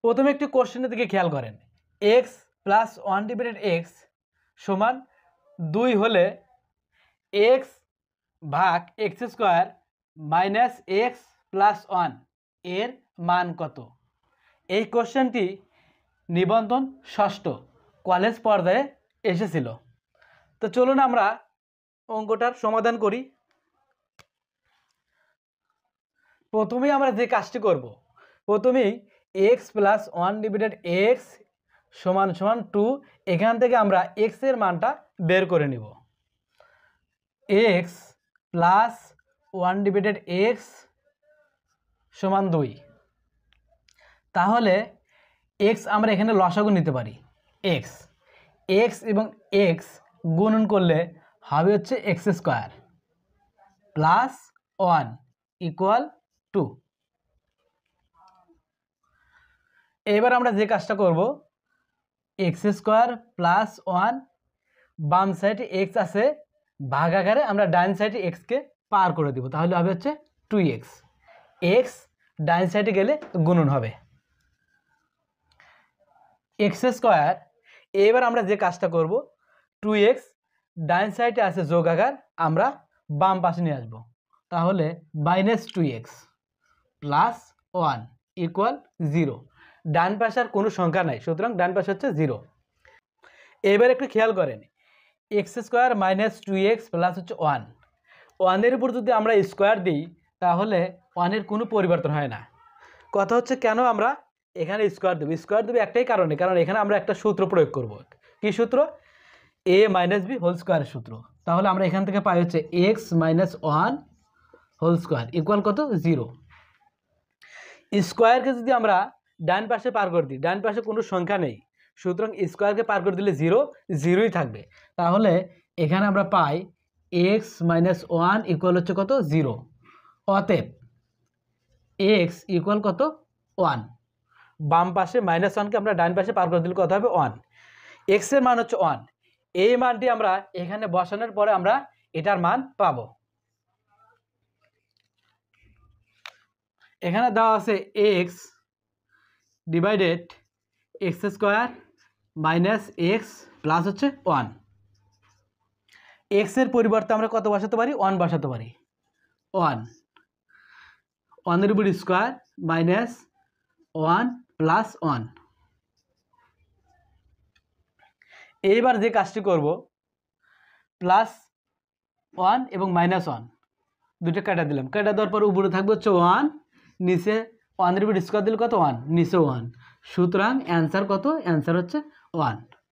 প্রথমে একটি কোশ্চেনের দিকে খেয়াল করেন, এক্স প্লাস 1 ডিভাইডেড এক্স সমান 2 হলে এক্স ভাগ x square minus x plus 1 এর মান কত? এই কোশ্চেনটি নিবন্ধন ষষ্ঠ কলেজ পর্যায়ে এসেছিল। তো চলুন আমরা অঙ্কটার সমাধান করি। প্রথমেই আমরা যে কাজটি করব, প্রথমেই এক্স প্লাস 1 ডিভাইডেড এক্স সমান সমান 2, এখান থেকে আমরা এক্স এর মানটা বের করে নিব। এক্স প্লাস 1 ডিভাইডেড এক্স সমান 2, তাহলে এক্স আমরা এখানে লসাগু নিতে পারি। এক্স এক্স এবং এক্স গুণন করলে হবে হচ্ছে এক্স স্কোয়ার প্লাস 1 ইকুয়াল 2। এবার আমরা যে কাজটা করব, এক্স স্কোয়ার প্লাস 1, বাম সাইডে এক্স আছে, ভাগাকারে আমরা ডান সাইডে এক্সকে পার করে দিব, তাহলে হবে হচ্ছে 2x। এক্স ডান সাইডে গেলে গুণন হবে এক্স স্কোয়ার। এবার আমরা যে কাজটা করব, 2x ডান সাইডে আছে যোগ আকার, আমরা বাম পাশে নিয়ে আসবো, তাহলে মাইনাস 2x প্লাস 1 ইকুয়াল 0। ডান পাশে আর কোনো সংখ্যা নাই, সুতরাং ডান পাশে হচ্ছে 0। এবার একটু খেয়াল করেন, x square minus 2x plus হচ্ছে 1, 1-এর উপর যদি আমরা স্কোয়ার দিই তাহলে 1-এর কোনো পরিবর্তন হয় না। কথা হচ্ছে কেন আমরা এখানে স্কোয়ার দেবো? স্কোয়ার দেবো একটাই কারণে, কারণ এখানে আমরা একটা সূত্র প্রয়োগ করব। কি সূত্র? a মাইনাস বি হোল স্কোয়ারের সূত্র। তাহলে আমরা এখান থেকে পাই হচ্ছে x minus 1 whole square equal কত? 0। স্কোয়ারকে যদি আমরা ডান পাশে পার করে দিই, ডান পাশে কোনো সংখ্যা নেই, সুতরাং স্কোয়ারকে পার করে দিলে 0, 0ই থাকবে। তাহলে এখানে আমরা পাই এক্স মাইনাস 1 ইকুয়াল হচ্ছে কত? 0। অতএব এক্স ইকুয়াল কত? 1। বাম পাশে মাইনাস 1কে আমরা ডান পাশে পার করে দিলে কত হবে? 1। এক্সের মান হচ্ছে 1, এই মানটি আমরা এখানে বসানোর পরে আমরা এটার মান পাবো। এখানে দেওয়া আছে x divided x square minus x plus হচ্ছে 1। এক্সের পরিবর্তে আমরা কত বসাতে পারি? 1 বসাতে পারি। 1-এর উপর স্কোয়ার মাইনাস 1 প্লাস 1। এইবার যে কাজটি করব, প্লাস 1 এবং মাইনাস 1 দুটো কাটা দিলাম, কাটা দেওয়ার পর উপরে থাকবে হচ্ছে 1, নিচে 1-এর উপর স্কোয়ার দিলে কত? 1, নিচে 1, সুতরাং অ্যান্সার কত? অ্যান্সার হচ্ছে 1।